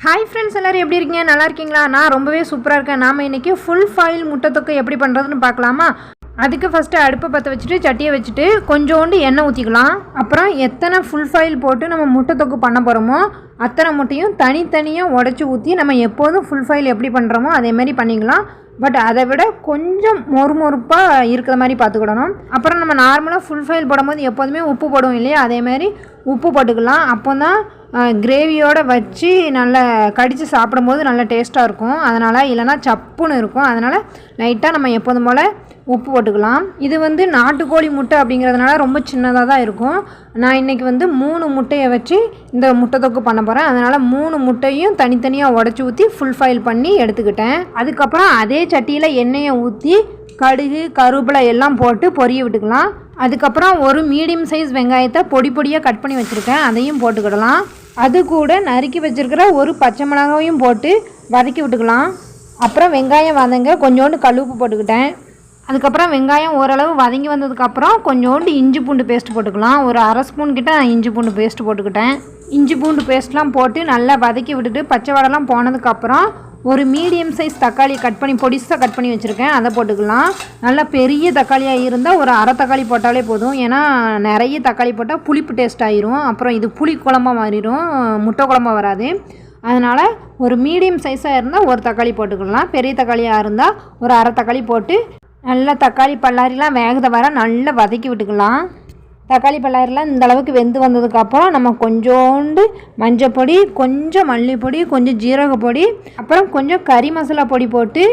Hi friends, எல்லோரும் எப்படி இருக்கீங்க? நல்லா இருக்கீங்களா? நான் ரொம்பவே சூப்பராக இருக்கேன். நாம் இன்றைக்கி ஃபுல் ஃபாயில் முட்டை தொக்கு எப்படி பண்ணுறதுன்னு பார்க்கலாமா? அதுக்கு ஃபஸ்ட்டு அடுப்பை பற்ற வச்சுட்டு சட்டியை வச்சுட்டு கொஞ்சோண்டு எண்ணெய் ஊற்றிக்கலாம். அப்புறம் எத்தனை ஃபுல் ஃபாயில் போட்டு நம்ம முட்டை தொக்கு பண்ண போகிறோமோ அத்தனை முட்டையும் தனித்தனியாக உடச்சி ஊற்றி நம்ம எப்போதும் ஃபுல் ஃபாயில் எப்படி பண்ணுறோமோ அதேமாதிரி பண்ணிக்கலாம். பட் அதை விட கொஞ்சம் மொறுமொறுப்பாக இருக்கிற மாதிரி பார்த்துக்கிடணும். அப்புறம் நம்ம நார்மலாக ஃபுல் ஃபாயில் போடும்போது எப்போதுமே உப்பு போடுவோம் இல்லையா, அதேமாதிரி உப்பு போட்டுக்கலாம். அப்போ தான் கிரேவியோடு வச்சு நல்லா கடித்து சாப்பிடும்போது நல்லா டேஸ்ட்டாக இருக்கும். அதனால் இல்லைனா சப்புன்னு இருக்கும். அதனால் லைட்டாக நம்ம எப்போதும் போல் உப்பு போட்டுக்கலாம். இது நாட்டுக்கோழி முட்டை அப்படிங்கிறதுனால ரொம்ப சின்னதாக தான் இருக்கும். நான் இன்றைக்கி 3 முட்டையை வச்சு இந்த முட்டை தொக்கு பண்ண போகிறேன். அதனால் 3 முட்டையும் தனித்தனியாக உடச்சி ஊற்றி ஃபுல் ஃபாயில் பண்ணி எடுத்துக்கிட்டேன். அதுக்கப்புறம் அதே சட்டியில் எண்ணெயை ஊற்றி கடுகு கருவேப்பிலை எல்லாம் போட்டு பொரிய விட்டுக்கலாம். அதுக்கப்புறம் ஒரு மீடியம் சைஸ் வெங்காயத்தை பொடி பொடியாக கட் பண்ணி வச்சுருக்கேன், அதையும் போட்டுக்கிடலாம். அது கூட நறுக்கி வச்சுருக்கிற ஒரு பச்சை மிளகாயும் போட்டு வதக்கி விட்டுக்கலாம். அப்புறம் வெங்காயம் வதங்க கொஞ்சோண்டு கல்லுப்பு போட்டுக்கிட்டேன். அதுக்கப்புறம் வெங்காயம் ஓரளவு வதங்கி வந்ததுக்கப்புறம் கொஞ்சோண்டு இஞ்சி பூண்டு பேஸ்ட் போட்டுக்கலாம். ஒரு அரை ஸ்பூன் கிட்ட நான் இஞ்சி பூண்டு பேஸ்ட் போட்டுக்கிட்டேன். இஞ்சி பூண்டு பேஸ்ட்லாம் போட்டு நல்லா வதக்கி விட்டுட்டு பச்சை வடைலாம் போனதுக்கப்புறம் ஒரு மீடியம் சைஸ் தக்காளி கட் பண்ணி பொடிசாக கட் பண்ணி வச்சுருக்கேன், அதை போட்டுக்கலாம். நல்லா பெரிய தக்காளியாக இருந்தால் ஒரு அரை தக்காளி போட்டாலே போதும். ஏன்னா நிறைய தக்காளி போட்டால் புளிப்பு டேஸ்ட் ஆகிரும். அப்புறம் இது புளி குழம்பாக மாறிடும், முட்டை குழம்பாக வராது. அதனால் ஒரு மீடியம் சைஸாக இருந்தால் ஒரு தக்காளி போட்டுக்கலாம். பெரிய தக்காளியாக இருந்தால் ஒரு அரை தக்காளி போட்டு நல்லா தக்காளி பல்லாரிலாம் வேகத்தை வர நல்லா வதக்கி விட்டுக்கலாம். தக்காளி பல்லாரிலாம் இந்த அளவுக்கு வெந்து வந்ததுக்கப்புறம் நம்ம கொஞ்சோண்டு மஞ்சப்பொடி, கொஞ்சம் மல்லிப்பொடி, கொஞ்சம் ஜீரகப்பொடி, அப்புறம் கொஞ்சம் கறி மசாலா பொடி போட்டு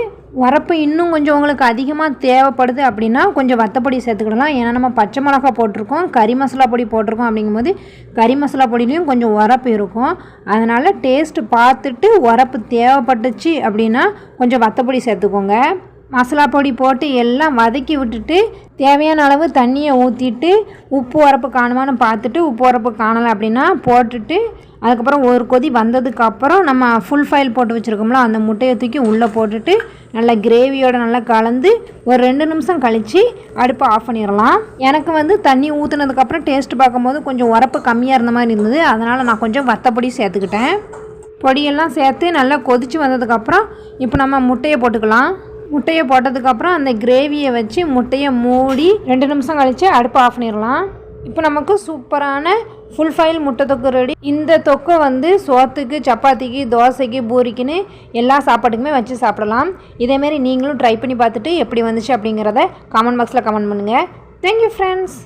உரப்பு இன்னும் கொஞ்சம் உங்களுக்கு அதிகமாக தேவைப்படுது அப்படின்னா கொஞ்சம் வத்தப்பொடி சேர்த்துக்கிடலாம். ஏன்னா நம்ம பச்சை மிளகா போட்டிருக்கோம், கறி மசாலா பொடி போட்டிருக்கோம். அப்படிங்கும்போது கறி மசாலா பொடியிலையும் கொஞ்சம் உரப்பு இருக்கும். அதனால் டேஸ்ட்டு பார்த்துட்டு உரப்பு தேவைப்பட்டுச்சு அப்படின்னா கொஞ்சம் வத்தப்பொடி சேர்த்துக்கோங்க. மசாலா பொடி போட்டு எல்லாம் வதக்கி விட்டுட்டு தேவையான அளவு தண்ணியை ஊற்றிட்டு உப்பு உரப்பு காணுமான்னு பார்த்துட்டு உப்பு உரப்பு காணலை அப்படின்னா போட்டுட்டு அதுக்கப்புறம் ஒரு கொதி வந்ததுக்கப்புறம் நம்ம ஃபுல் ஃபாயில் போட்டு வச்சுருக்கோம்ல அந்த முட்டையை தூக்கி உள்ளே போட்டுட்டு நல்லா கிரேவியோடு நல்லா கலந்து ஒரு 2 நிமிஷம் கழித்து அடுப்பை ஆஃப் பண்ணிடலாம். எனக்கு தண்ணி ஊற்றுனதுக்கப்புறம் டேஸ்ட்டு பார்க்கும்போது கொஞ்சம் உரப்பு கம்மியாக இருந்த மாதிரி இருந்தது. அதனால் நான் கொஞ்சம் வத்தப்பொடி சேர்த்துக்கிட்டேன். பொடியெல்லாம் சேர்த்து நல்லா கொதித்து வந்ததுக்கப்புறம் இப்போ நம்ம முட்டையை போட்டுக்கலாம். முட்டையை போட்டதுக்கப்புறம் அந்த கிரேவியை வச்சு முட்டையை மூடி 2 நிமிஷம் கழித்து அடுப்பை ஆஃப் பண்ணிடலாம். இப்போ நமக்கு சூப்பரான ஃபுல் ஃபாயில் முட்டை தொக்கு ரெடி. இந்த தொக்கை சோத்துக்கு, சப்பாத்திக்கு, தோசைக்கு, பூரிக்குன்னு எல்லா சாப்பாட்டுக்குமே வச்சு சாப்பிடலாம். இதேமாரி நீங்களும் ட்ரை பண்ணி பார்த்துட்டு எப்படி வந்துச்சு அப்படிங்கிறத கமெண்ட் பாக்ஸில் கமெண்ட் பண்ணுங்கள். Thank you friends.